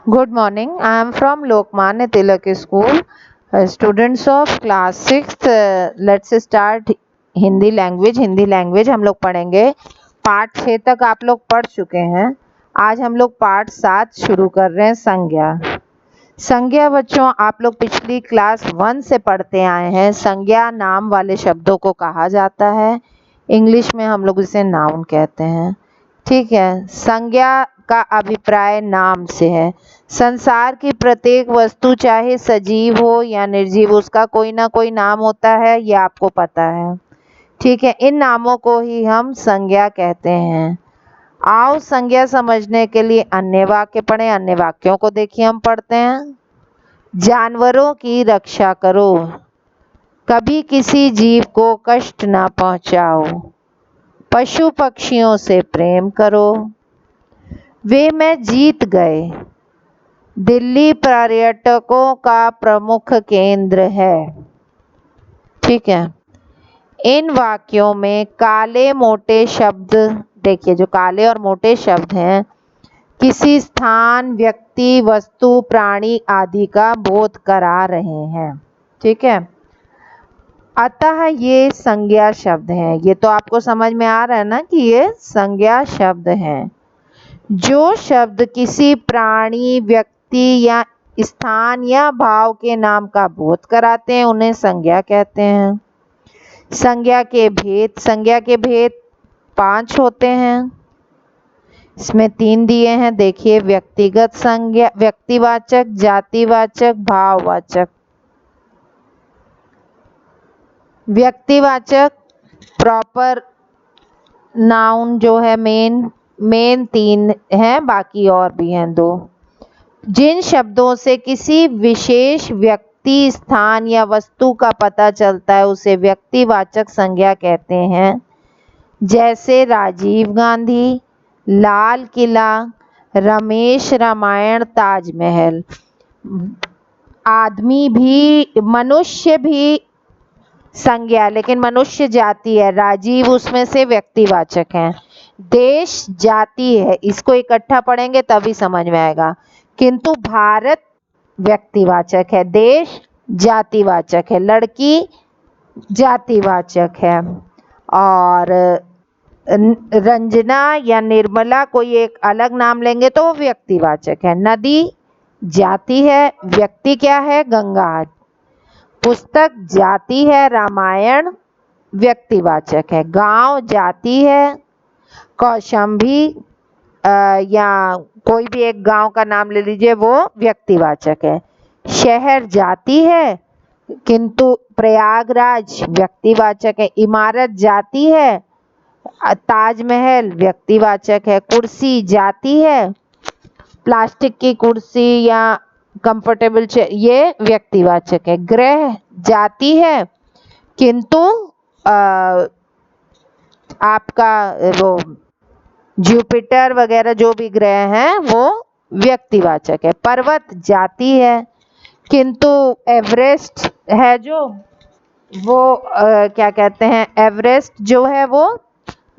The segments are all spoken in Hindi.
Good morning. I am from Lokmanya Tilak School. Students of class 6th, let's start Hindi language हम लोग पढ़ेंगे। पाठ 6 तक आप लोग पढ़ चुके हैं। आज हम लोग पाठ 7 शुरू कर रहे हैं। संज्ञा बच्चों, आप लोग पिछली क्लास 1 से पढ़ते आए हैं। संज्ञा नाम वाले शब्दों को कहा जाता है। इंग्लिश में हम लोग इसे नाउन कहते हैं। ठीक है। संज्ञा का अभिप्राय नाम से है। संसार की प्रत्येक वस्तु चाहे सजीव हो या निर्जीव, उसका कोई ना कोई नाम होता है, ये आपको पता है। ठीक है। इन नामों को ही हम संज्ञा कहते हैं। आओ संज्ञा समझने के लिए अन्य वाक्य पढ़ें। अन्य वाक्यों को देखिए, हम पढ़ते हैं। जानवरों की रक्षा करो, कभी किसी जीव को कष्ट ना पहुंचाओ, पशु पक्षियों से प्रेम करो, वे में जीत गए, दिल्ली पर्यटकों का प्रमुख केंद्र है। ठीक है। इन वाक्यों में काले मोटे शब्द देखिए, जो काले और मोटे शब्द हैं, किसी स्थान, व्यक्ति, वस्तु, प्राणी आदि का बोध करा रहे हैं। ठीक है। अतः ये संज्ञा शब्द हैं। ये तो आपको समझ में आ रहा है ना कि ये संज्ञा शब्द हैं। जो शब्द किसी प्राणी, व्यक्ति या स्थान या भाव के नाम का बोध कराते हैं, उन्हें संज्ञा कहते हैं। संज्ञा के भेद 5 होते हैं। इसमें 3 दिए हैं, देखिए। व्यक्तिगत संज्ञा, व्यक्तिवाचक, जातिवाचक, भाववाचक। व्यक्तिवाचक प्रॉपर नाउन जो है मेन 3 हैं, बाकी और भी हैं 2। जिन शब्दों से किसी विशेष व्यक्ति, स्थान या वस्तु का पता चलता है, उसे व्यक्तिवाचक संज्ञा कहते हैं। जैसे राजीव गांधी, लाल किला, रमेश रामायण, ताजमहल। आदमी भी, मनुष्य भी संज्ञा, लेकिन मनुष्य जाति है। राजीव उसमें से व्यक्तिवाचक है। देश जाति है। इसको इकट्ठा पढ़ेंगे तभी समझ में आएगा। किंतु भारत व्यक्तिवाचक है, देश जातिवाचक है, लड़की जातिवाचक है, और रंजना या निर्मला कोई एक अलग नाम लेंगे तो वो व्यक्तिवाचक है। नदी जाति है, व्यक्ति क्या है? गंगा। पुस्तक जाति है, रामायण व्यक्तिवाचक है। गांव जाति है, कौशाम्बी या कोई भी एक गांव का नाम ले लीजिए, वो व्यक्तिवाचक है। शहर जाति है, किंतु प्रयागराज व्यक्तिवाचक है। इमारत जाति है, ताजमहल व्यक्तिवाचक है। कुर्सी जाति है, प्लास्टिक की कुर्सी या कंफर्टेबल चेयर, ये व्यक्तिवाचक है। ग्रह जाति है, किंतु आपका वो जुपिटर वगैरह जो भी ग्रह हैं वो व्यक्तिवाचक है। पर्वत जाति है, किंतु एवरेस्ट है जो, वो क्या कहते हैं, एवरेस्ट जो है वो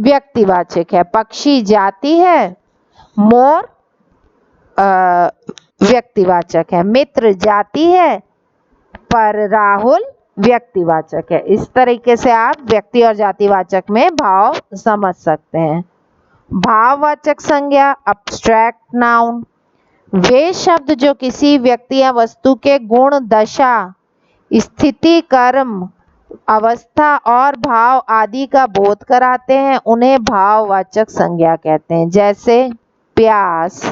व्यक्तिवाचक है। पक्षी जाति है, मोर व्यक्तिवाचक है। मित्र जाति है, पर राहुल व्यक्तिवाचक है। इस तरीके से आप व्यक्ति और जातिवाचक में भाव समझ सकते हैं। भाववाचक संज्ञा, अब्स्ट्रैक्ट नाउन, वे शब्द जो किसी व्यक्ति या वस्तु के गुण, दशा, स्थिति, कर्म, अवस्था और भाव आदि का बोध कराते हैं, उन्हें भाववाचक संज्ञा कहते हैं। जैसे प्यास,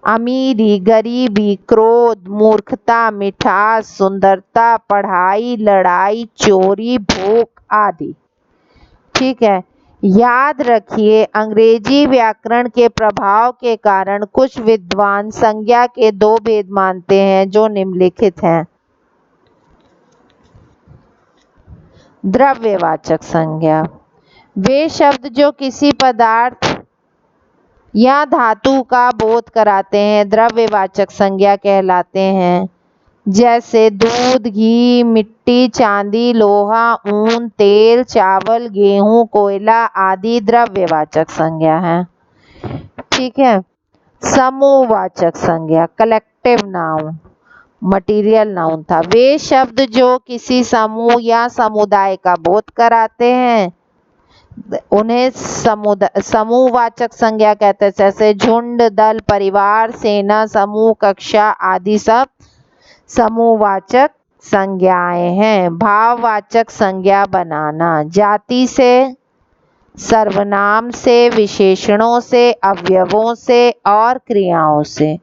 अमीरी, गरीबी, क्रोध, मूर्खता, मिठास, सुंदरता, पढ़ाई, लड़ाई, चोरी, भूख आदि। ठीक है। याद रखिए, अंग्रेजी व्याकरण के प्रभाव के कारण कुछ विद्वान संज्ञा के 2 भेद मानते हैं, जो निम्नलिखित हैं। द्रव्यवाचक संज्ञा, वे शब्द जो किसी पदार्थ या धातु का बोध कराते हैं, द्रव्यवाचक संज्ञा कहलाते हैं। जैसे दूध, घी, मिट्टी, चांदी, लोहा, ऊन, तेल, चावल, गेहूं, कोयला आदि द्रव्यवाचक संज्ञा हैं। ठीक है। समूहवाचक संज्ञा कलेक्टिव नाउन, मटीरियल नाउन था। वे शब्द जो किसी समूह या समुदाय का बोध कराते हैं उन्हें समूहवाचक संज्ञा कहते हैं। जैसे झुंड, दल, परिवार, सेना, समूह, कक्षा आदि सब समूहवाचक संज्ञाएं हैं। भाववाचक संज्ञा बनाना, जाति से, सर्वनाम से, विशेषणों से, अवयवों से और क्रियाओं से।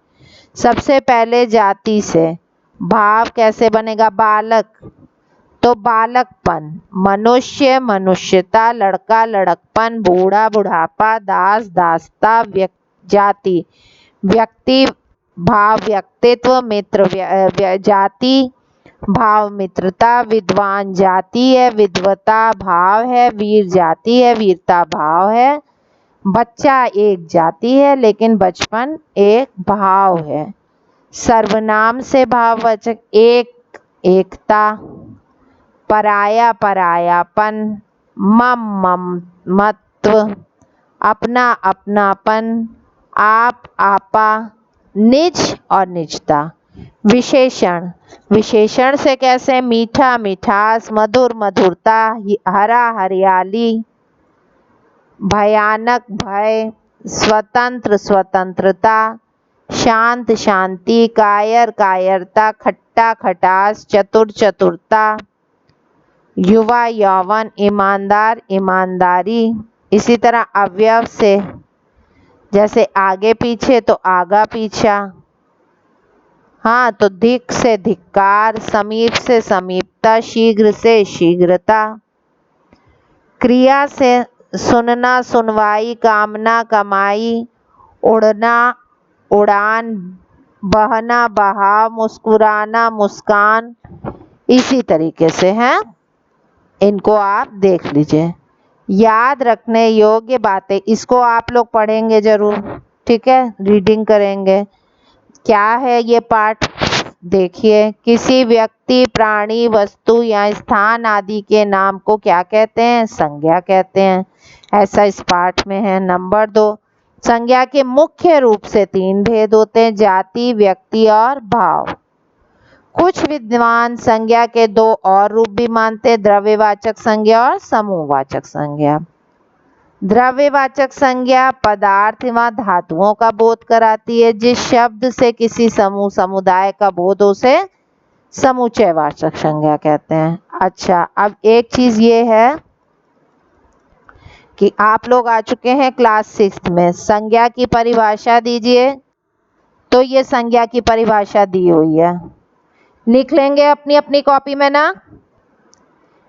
सबसे पहले जाति से। भाव कैसे बनेगा? बालक तो बालकपन, मनुष्य मनुष्यता, लड़का लड़कपन, बूढ़ा बुढ़ापा, दास दासता। जाति व्यक्ति, भाव व्यक्तित्व, मित्र जाति, भाव मित्रता, विद्वान जाति है, विद्वता भाव है, वीर जाति है, वीरता भाव है। बच्चा एक जाति है लेकिन बचपन एक भाव है। सर्वनाम से भाववाचक एक एकता, पराया परायापन, ममत्व, अपना अपनापन, आप आपा, निज और निजता। विशेषण, विशेषण से कैसे? मीठा मिठास, मधुर मधुरता, हरा हरियाली, भयानक भय, स्वतंत्र स्वतंत्रता, शांत शांति, कायर कायरता, खट्टा खटास, चतुर चतुरता, युवा यौवन, ईमानदार ईमानदारी। इसी तरह अवयव से जैसे आगे पीछे तो आगा पीछा, हाँ तो धिक से धिक्कार, समीप से समीपता, शीघ्र से शीघ्रता। क्रिया से सुनना सुनवाई, कामना कमाई, उड़ना उड़ान, बहना बहाव, मुस्कुराना मुस्कान। इसी तरीके से हैं, इनको आप देख लीजिए। याद रखने योग्य बातें, इसको आप लोग पढ़ेंगे जरूर, ठीक है, रीडिंग करेंगे। क्या है ये पाठ? देखिए, किसी व्यक्ति, प्राणी, वस्तु या स्थान आदि के नाम को क्या कहते हैं? संज्ञा कहते हैं। ऐसा इस पाठ में है। नंबर 2, संज्ञा के मुख्य रूप से 3 भेद होते हैं, जाति, व्यक्ति और भाव। कुछ विद्वान संज्ञा के 2 और रूप भी मानते हैं, द्रव्यवाचक संज्ञा और समूहवाचक संज्ञा। द्रव्यवाचक संज्ञा पदार्थ व धातुओं का बोध कराती है। जिस शब्द से किसी समूह समुदाय का बोध उसे समुच्चयवाचक संज्ञा कहते हैं। अच्छा, अब एक चीज ये है कि आप लोग आ चुके हैं क्लास 6 में। संज्ञा की परिभाषा दीजिए। तो ये संज्ञा की परिभाषा दी हुई है, लिख लेंगे अपनी अपनी कॉपी में ना।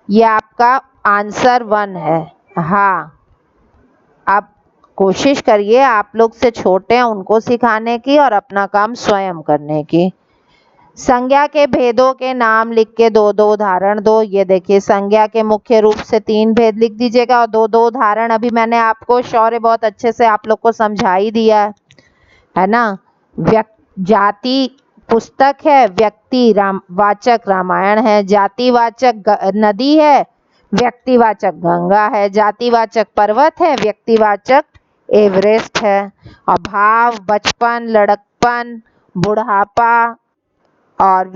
ये आपका आंसर 1 है। हाँ, अब कोशिश करिए आप लोग से छोटे हैं उनको सिखाने की और अपना काम स्वयं करने की। संज्ञा के भेदों के नाम लिख के 2-2 उदाहरण दो। ये देखिए, संज्ञा के मुख्य रूप से 3 भेद लिख दीजिएगा और 2-2 उदाहरण अभी मैंने आपको शौर्य बहुत अच्छे से आप लोग को समझा ही दिया है ना। जाति पुस्तक है, व्यक्ति वाचक रामायण है, जातिवाचक नदी है, व्यक्तिवाचक गंगा है, जातिवाचक पर्वत है, व्यक्तिवाचक एवरेस्ट है। और भाव बचपन, लड़कपन, बुढ़ापा और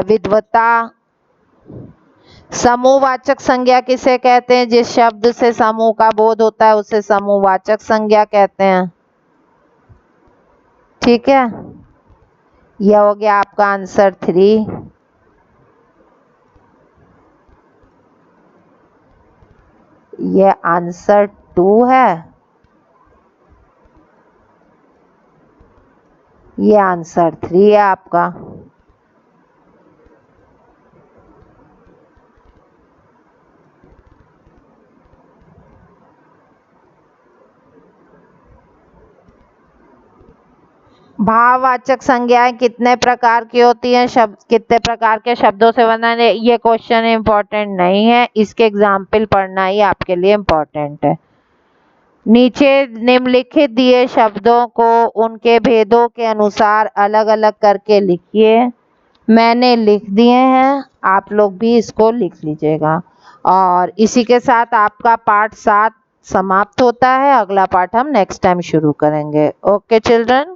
विधवता। समूहवाचक संज्ञा किसे कहते हैं? जिस शब्द से समूह का बोध होता है उसे समूहवाचक संज्ञा कहते हैं। ठीक है, यह हो गया आपका आंसर 3। यह आंसर 2 है, ये आंसर 3 है आपका। भाववाचक संज्ञाएं कितने प्रकार की होती हैं? शब्द कितने प्रकार के शब्दों से बना है? ये क्वेश्चन इम्पोर्टेंट नहीं है, इसके एग्जाम्पल पढ़ना ही आपके लिए इम्पोर्टेंट है। नीचे निम्नलिखित दिए शब्दों को उनके भेदों के अनुसार अलग अलग करके लिखिए। मैंने लिख दिए हैं, आप लोग भी इसको लिख लीजिएगा। और इसी के साथ आपका पाठ 7 समाप्त होता है। अगला पाठ हम नेक्स्ट टाइम शुरू करेंगे। Okay children,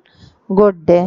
good day.